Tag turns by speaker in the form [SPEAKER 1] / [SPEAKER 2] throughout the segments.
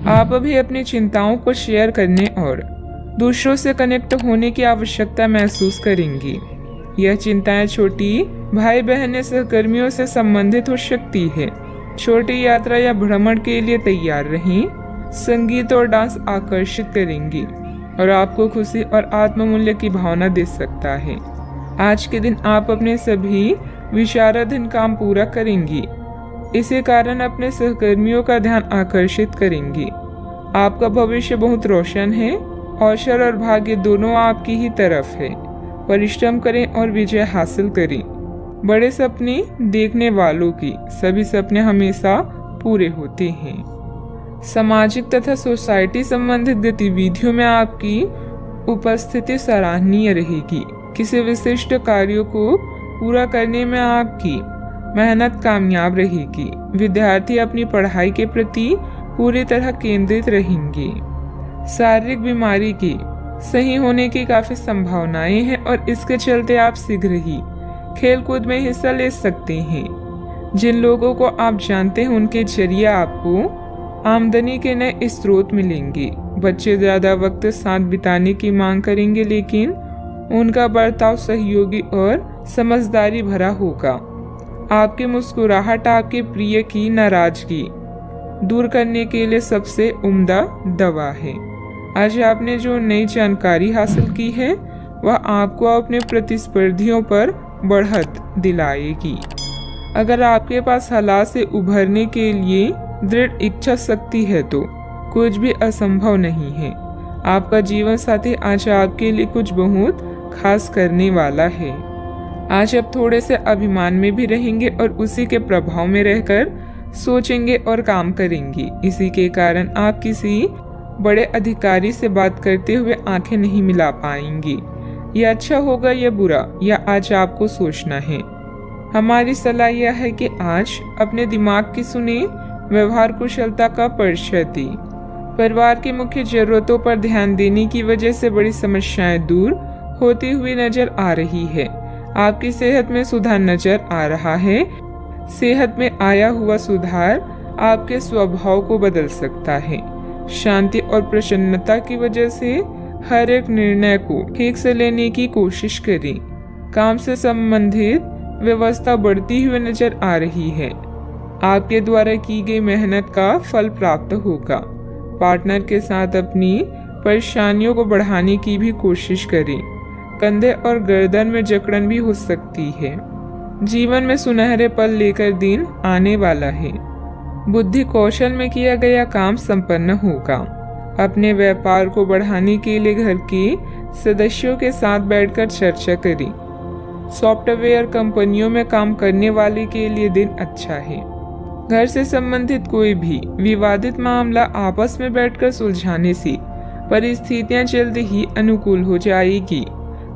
[SPEAKER 1] आप अभी अपनी चिंताओं को शेयर करने और दूसरों से कनेक्ट होने की आवश्यकता महसूस करेंगी। यह चिंताएं छोटी भाई बहन या सहकर्मियों से संबंधित हो सकती है। छोटी यात्रा या भ्रमण के लिए तैयार रहें। संगीत और डांस आकर्षित करेंगी और आपको खुशी और आत्ममूल्य की भावना दे सकता है। आज के दिन आप अपने सभी विचाराधीन काम पूरा करेंगी। इसी कारण अपने सहकर्मियों का ध्यान आकर्षित करेंगी। आपका भविष्य बहुत रोशन है। अवसर और भाग्य दोनों आपकी ही तरफ है। परिश्रम करें और विजय हासिल करें। बड़े सपने देखने वालों की सभी सपने हमेशा पूरे होते हैं। सामाजिक तथा सोसाइटी संबंधित गतिविधियों में आपकी उपस्थिति सराहनीय रहेगी। किसी विशिष्ट कार्यों को पूरा करने में आपकी मेहनत कामयाब रहेगी। विद्यार्थी अपनी पढ़ाई के प्रति पूरी तरह केंद्रित रहेंगे। शारीरिक बीमारी की सही होने की काफी संभावनाएं हैं और इसके चलते आप शीघ्र ही खेल कूद में हिस्सा ले सकते हैं। जिन लोगों को आप जानते हैं उनके जरिए आपको आमदनी के नए स्रोत मिलेंगे। बच्चे ज्यादा वक्त साथ बिताने की मांग करेंगे, लेकिन उनका बर्ताव सहयोगी और समझदारी भरा होगा। आपकी मुस्कुराहट आपके प्रिय की नाराजगी दूर करने के लिए सबसे उम्दा दवा है। आज आपने जो नई जानकारी हासिल की है वह आपको अपने प्रतिस्पर्धियों पर बढ़त दिलाएगी। अगर आपके पास हालात से उभरने के लिए दृढ़ इच्छा शक्ति है तो कुछ भी असंभव नहीं है। आपका जीवन साथी आज आपके लिए कुछ बहुत खास करने वाला है। आज आप थोड़े से अभिमान में भी रहेंगे और उसी के प्रभाव में रहकर सोचेंगे और काम करेंगे। इसी के कारण आप किसी बड़े अधिकारी से बात करते हुए आंखें नहीं मिला पाएंगे। यह अच्छा होगा या बुरा, यह आज आपको सोचना है। हमारी सलाह यह है कि आज अपने दिमाग की सुने, व्यवहार कुशलता का परिचय दें। परिवार की मुख्य जरूरतों पर ध्यान देने की वजह से बड़ी समस्याएं दूर होती हुई नजर आ रही है। आपकी सेहत में सुधार नजर आ रहा है। सेहत में आया हुआ सुधार आपके स्वभाव को बदल सकता है। शांति और प्रसन्नता की वजह से हर एक निर्णय को ठीक से लेने की कोशिश करें। काम से संबंधित व्यवस्था बढ़ती हुई नजर आ रही है। आपके द्वारा की गई मेहनत का फल प्राप्त होगा। पार्टनर के साथ अपनी परेशानियों को बढ़ाने की भी कोशिश करें। कंधे और गर्दन में जकड़न भी हो सकती है। जीवन में सुनहरे पल लेकर दिन आने वाला है। बुद्धि कौशल में किया गया काम संपन्न होगा। अपने व्यापार को बढ़ाने के लिए घर के सदस्यों के साथ बैठकर चर्चा करें। सॉफ्टवेयर कंपनियों में काम करने वाले के लिए दिन अच्छा है। घर से संबंधित कोई भी विवादित मामला आपस में बैठकर सुलझाने से परिस्थितियां जल्द ही अनुकूल हो जाएगी।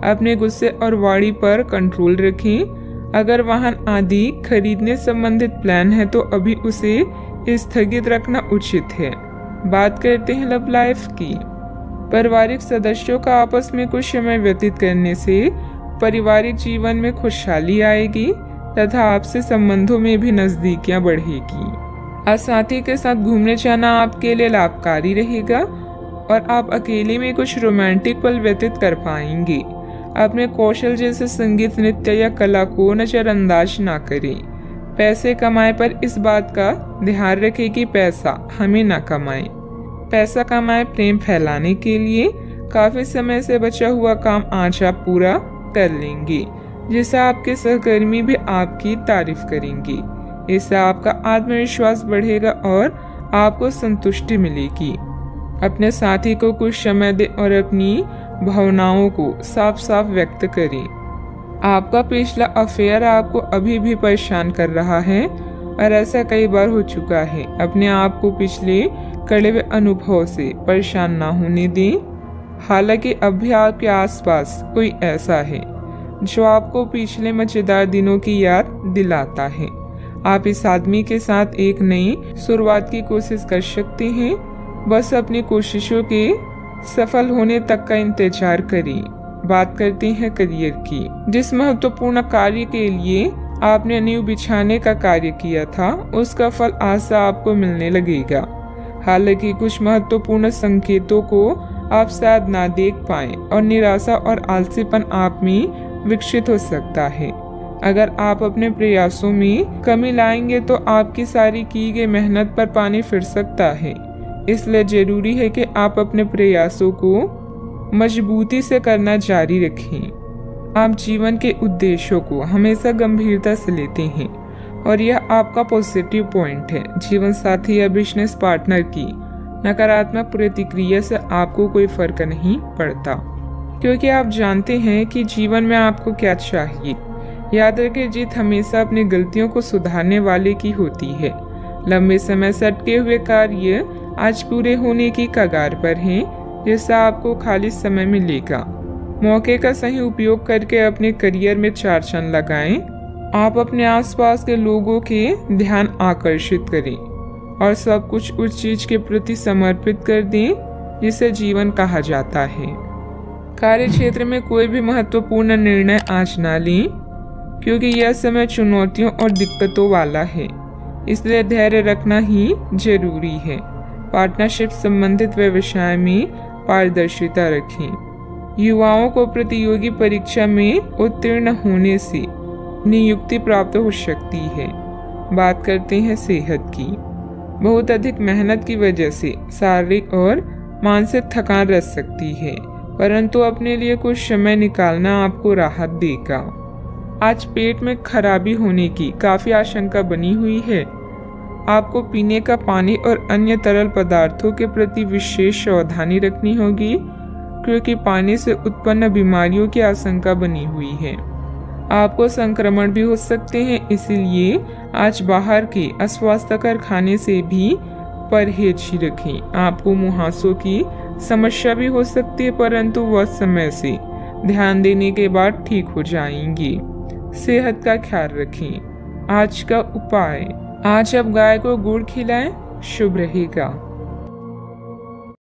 [SPEAKER 1] अपने गुस्से और वाणी पर कंट्रोल रखें। अगर वाहन आदि खरीदने संबंधित प्लान है तो अभी उसे स्थगित रखना उचित है। बात करते हैं लव लाइफ की। पारिवारिक सदस्यों का आपस में कुछ समय व्यतीत करने से पारिवारिक जीवन में खुशहाली आएगी तथा आपसे संबंधों में भी नजदीकियां बढ़ेगी। आज साथी के साथ घूमने जाना आपके लिए लाभकारी रहेगा और आप अकेले में कुछ रोमांटिक पल व्यतीत कर पाएंगे। अपने कौशल जैसे संगीत, नृत्य या कला को नजरअंदाज ना करें। पैसे कमाए पर इस बात का ध्यान रखें कि पैसा हमें ना कमाए। पैसा कमाए प्रेम फैलाने के लिए काफी समय से बचा हुआ काम आज आप पूरा कर लेंगे, जिससे आपके सहकर्मी भी आपकी तारीफ करेंगे। इससे आपका आत्मविश्वास बढ़ेगा और आपको संतुष्टि मिलेगी। अपने साथी को कुछ समय दें और अपनी भावनाओं को साफ साफ व्यक्त करें। आपका पिछला अफेयर आपको अभी भी परेशान कर रहा है और ऐसा कई बार हो चुका है। अपने आप को पिछले कड़वे अनुभव से परेशान ना होने दें। हालांकि अब भी आपके आसपास कोई ऐसा है जो आपको पिछले मजेदार दिनों की याद दिलाता है। आप इस आदमी के साथ एक नई शुरुआत की कोशिश कर सकते हैं। बस अपनी कोशिशों के सफल होने तक का इंतजार करें। बात करते हैं करियर की। जिस महत्वपूर्ण कार्य के लिए आपने नींव बिछाने का कार्य किया था उसका फल आज से आपको मिलने लगेगा। हालांकि कुछ महत्वपूर्ण संकेतों को आप शायद ना देख पाएं और निराशा और आलसीपन आप में विकसित हो सकता है। अगर आप अपने प्रयासों में कमी लाएंगे तो आपकी सारी की गई मेहनत पर पानी फिर सकता है। इसलिए जरूरी है कि आप अपने प्रयासों को मजबूती से करना जारी रखें। आप जीवन के उद्देश्यों को हमेशा गंभीरता से लेते हैं और यह आपका पॉजिटिव पॉइंट है। जीवन साथी या बिजनेस पार्टनर की नकारात्मक प्रतिक्रिया से आपको कोई फर्क नहीं पड़ता, क्योंकि आप जानते हैं कि जीवन में आपको क्या चाहिए। याद रखें, जीत हमेशा अपनी गलतियों को सुधारने वाले की होती है। लंबे समय से अटके हुए कार्य आज पूरे होने की कगार पर हैं, जिससे आपको खाली समय मिलेगा। मौके का सही उपयोग करके अपने करियर में 4 चांद लगाएं। आप अपने आसपास के लोगों के ध्यान आकर्षित करें और सब कुछ उस चीज के प्रति समर्पित कर दें जिसे जीवन कहा जाता है। कार्य क्षेत्र में कोई भी महत्वपूर्ण निर्णय आज ना लें, क्योंकि यह समय चुनौतियों और दिक्कतों वाला है, इसलिए धैर्य रखना ही जरूरी है। पार्टनरशिप संबंधित व्यवसाय में पारदर्शिता रखें। युवाओं को प्रतियोगी परीक्षा में उत्तीर्ण होने से नियुक्ति प्राप्त हो सकती है। बात करते हैं सेहत की। बहुत अधिक मेहनत की वजह से शारीरिक और मानसिक थकान रह सकती है, परंतु अपने लिए कुछ समय निकालना आपको राहत देगा। आज पेट में खराबी होने की काफी आशंका बनी हुई है। आपको पीने का पानी और अन्य तरल पदार्थों के प्रति विशेष सावधानी रखनी होगी, क्योंकि पानी से उत्पन्न बीमारियों की आशंका बनी हुई है। आपको संक्रमण भी हो सकते हैं, इसीलिए आज बाहर के अस्वास्थ्यकर खाने से भी परहेज ही रखें। आपको मुहासों की समस्या भी हो सकती है, परंतु वह समय से ध्यान देने के बाद ठीक हो जाएंगी। सेहत का ख्याल रखें। आज का उपाय, आज आप गाय को गुड़ खिलाएं, शुभ रहेगा।